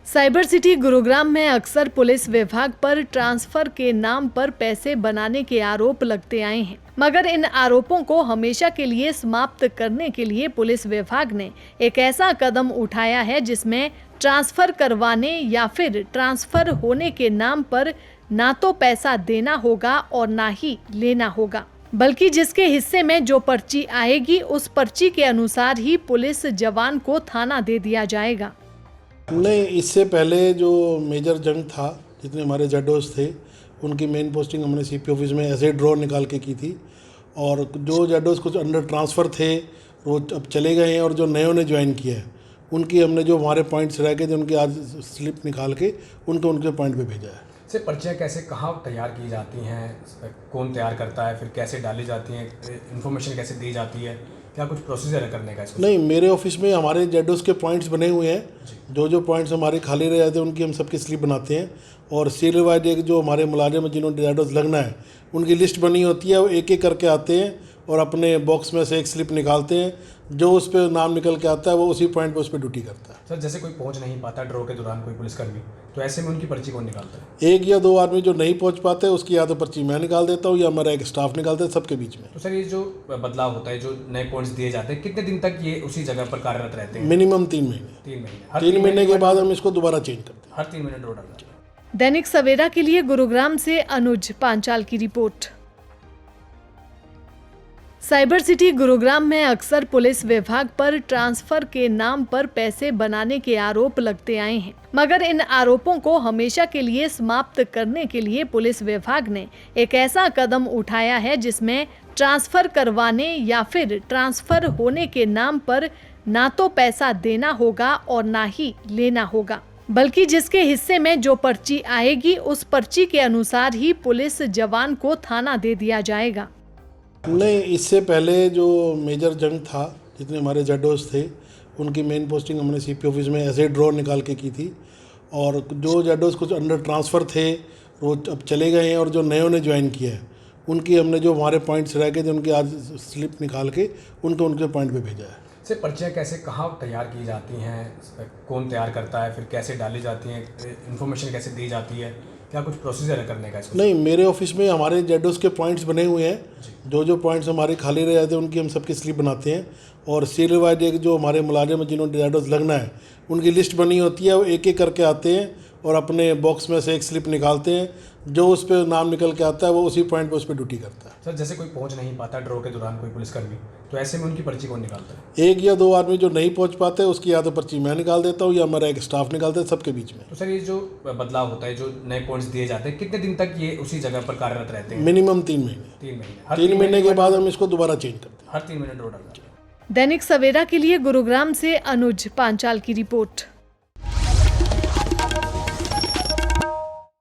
Cyber city Gurugram में अक्सर police विभाग पर ट्रांसफर के नाम पर पैसे बनाने के आरोप लगते आए हैं, मगर इन आरोपों को हमेशा के लिए समाप्त करने के लिए पुलिस विभाग ने एक ऐसा कदम उठाया है जिसमें ट्रांसफर करवाने या फिर ट्रांसफर होने के नाम पर ना तो पैसा देना होगा और ना ही लेना होगा, बल्कि जिसके हिस्से में जो पर्ची आएगी उस पर्ची के अनुसार ही पुलिस जवान को थाना दे दिया जाएगा। नहीं, इससे पहले जो मेजर जंग था, जितने हमारे जेडोस थे, उनकी मेन पोस्टिंग हमने सीपी ऑफिस में ऐसे ड्रॉ निकाल के की थी। और जो जेडोस कुछ अंडर ट्रांसफ़र थे वो अब चले गए हैं, और जो नए ने ज्वाइन किया है उनकी हमने जो हमारे पॉइंट्स रह गए थे उनकी आज स्लिप निकाल के उनके पॉइंट पे भेजा है। से पर्चियाँ कैसे कहाँ तैयार की जाती हैं, कौन तैयार करता है, फिर कैसे डाली जाती हैं, इन्फॉर्मेशन कैसे दी जाती है, क्या कुछ प्रोसीजर है करने का इसको? नहीं, मेरे ऑफिस में हमारे जेडोस के पॉइंट्स बने हुए हैं। जो पॉइंट्स हमारे खाली रह जाते हैं उनकी हम सबकी स्लिप बनाते हैं, और सीरियल वाइज एक जो हमारे मुलाजिम जिन्होंने जेडोस लगना है उनकी लिस्ट बनी होती है। वो एक एक करके आते हैं और अपने बॉक्स में से एक स्लिप निकालते हैं, जो उस पर नाम निकल के आता है वो उसी पॉइंट पर उस पर ड्यूटी करता है। सर, जैसे कोई पहुंच नहीं पाता ड्रॉ के दौरान कोई पुलिसकर्मी, तो ऐसे में उनकी पर्ची कौन निकालता है? एक या दो आदमी जो नहीं पहुंच पाते उसकी या तो पर्ची मैं निकाल देता हूँ या मेरा एक स्टाफ निकालता है, सबके बीच में। तो सर, ये जो बदलाव होता है, जो नए पॉइंट्स दिए जाते हैं, कितने दिन तक ये उसी जगह पर कार्यरत रहते हैं? मिनिमम 3 महीने। 3 महीने। 3 महीने के बाद हम इसको दोबारा चेंज करते हैं। हर 3 महीने ड्रॉ डालते हैं। दैनिक सवेरा के लिए गुरुग्राम से अनुज पांचाल की रिपोर्ट। साइबर सिटी गुरुग्राम में अक्सर पुलिस विभाग पर ट्रांसफर के नाम पर पैसे बनाने के आरोप लगते आए हैं, मगर इन आरोपों को हमेशा के लिए समाप्त करने के लिए पुलिस विभाग ने एक ऐसा कदम उठाया है जिसमें ट्रांसफर करवाने या फिर ट्रांसफर होने के नाम पर ना तो पैसा देना होगा और ना ही लेना होगा, बल्कि जिसके हिस्से में जो पर्ची आएगी उस पर्ची के अनुसार ही पुलिस जवान को थाना दे दिया जाएगा। नहीं, इससे पहले जो मेजर जंग था, जितने हमारे जेडोस थे, उनकी मेन पोस्टिंग हमने सीपी ऑफिस में ऐसे ड्रॉ निकाल के की थी। और जो जेडोस कुछ अंडर ट्रांसफ़र थे वो अब चले गए हैं, और जो नए ने ज्वाइन किया है उनकी हमने जो हमारे पॉइंट्स रह गए थे उनकी आज स्लिप निकाल के उनके पॉइंट पे भेजा है। से पर्चियाँ कैसे कहाँ तैयार की जाती हैं, कौन तैयार करता है, फिर कैसे डाली जाती हैं, इन्फॉर्मेशन कैसे दी जाती है, क्या कुछ प्रोसीजर है करने का इसको? नहीं, मेरे ऑफिस में हमारे जेडोस के पॉइंट्स बने हुए हैं। जो पॉइंट्स हमारे खाली रह जाते हैं उनकी हम सबकी स्लिप बनाते हैं, और सीरियल वाइज एक जो हमारे मुलाजिम जिन्होंने जेडोस लगना है उनकी लिस्ट बनी होती है। वो एक एक करके आते हैं और अपने बॉक्स में से एक स्लिप निकालते हैं, जो उस पर नाम निकल के आता है वो उसी पॉइंट पर उस पर ड्यूटी करता है। सर, जैसे कोई पहुंच नहीं पाता ड्रॉ के दौरान कोई पुलिसकर्मी, तो ऐसे में उनकी पर्ची कौन निकालता है? एक या दो आदमी जो नहीं पहुंच पाते उसकी या तो पर्ची मैं निकाल देता हूँ या मेरा एक स्टाफ निकालता है, सबके बीच में। तो सर, ये जो बदलाव होता है, जो नए पॉइंट्स दिए जाते हैं, कितने दिन तक ये उसी जगह पर कार्यरत रहते हैं? मिनिमम 3 महीने। 3 महीने। 3 महीने के बाद हम इसको दोबारा चेंज करते हैं। हर 3 महीने ड्रॉ डालते हैं। दैनिक सवेरा के लिए गुरुग्राम से अनुज पांचाल की रिपोर्ट।